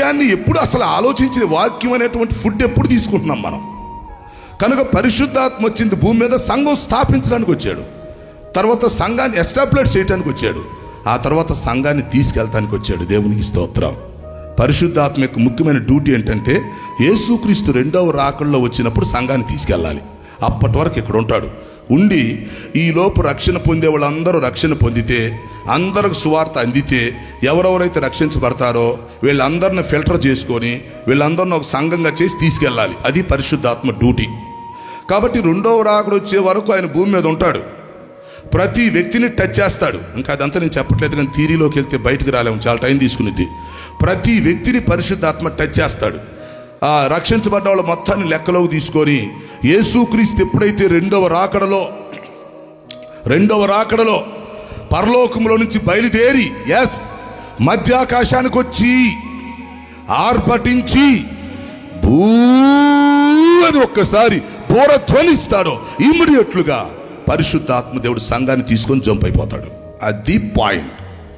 వాక్యాన్ని ఎప్పుడు అసలు ఆలోచించింది, వాక్యం అనేటువంటి ఫుడ్ ఎప్పుడు తీసుకుంటున్నాం మనం. కనుక పరిశుద్ధాత్మ వచ్చింది భూమి మీద, సంఘం స్థాపించడానికి వచ్చాడు, తర్వాత సంఘాన్ని ఎస్టాబ్లిష్ చేయడానికి వచ్చాడు, ఆ తర్వాత సంఘాన్ని తీసుకెళ్ళటానికి వచ్చాడు. దేవునికి స్తోత్రం. పరిశుద్ధాత్మ యొక్క ముఖ్యమైన డ్యూటీ ఏంటంటే యేసుక్రీస్తు రెండవ రాకడలో వచ్చినప్పుడు సంఘాన్ని తీసుకెళ్ళాలి. అప్పటి వరకు ఇక్కడ ఉంటాడు, ఉండి ఈ లోపు రక్షణ పొందే వాళ్ళందరూ రక్షణ పొందితే, అందరికి సువార్త అందితే, ఎవరెవరైతే రక్షించబడతారో వీళ్ళందరిని ఫిల్టర్ చేసుకొని వీళ్ళందరిని ఒక సంఘంగా చేసి తీసుకెళ్ళాలి. అది పరిశుద్ధాత్మ డ్యూటీ. కాబట్టి రెండవ రాకడ వచ్చే వరకు ఆయన భూమి మీద ఉంటాడు, ప్రతి వ్యక్తిని టచ్ చేస్తాడు. ఇంకా అదంతా నేను చెప్పట్లేదు, కానీ థియరీలోకి వెళ్తే బయటకు రాలేము, చాలా టైం తీసుకునేది. ప్రతి వ్యక్తిని పరిశుద్ధాత్మ టచ్ చేస్తాడు. ఆ రక్షించబడ్డ వాళ్ళు మొత్తాన్ని లెక్కలోకి తీసుకొని యేసుక్రీస్తు ఎప్పుడైతే రెండవ రాకడలో పరలోకంలో నుంచి బయలుదేరి మధ్యాకాశానికి వచ్చి ఆర్భటించి భూ అని ఒక్కసారి బోర ధ్వనిస్తాడో ఇమ్మీడియట్లుగా పరిశుద్ధాత్మ దేవుడు సంఘాన్ని తీసుకొని జంప్ అయిపోతాడు. అది పాయింట్.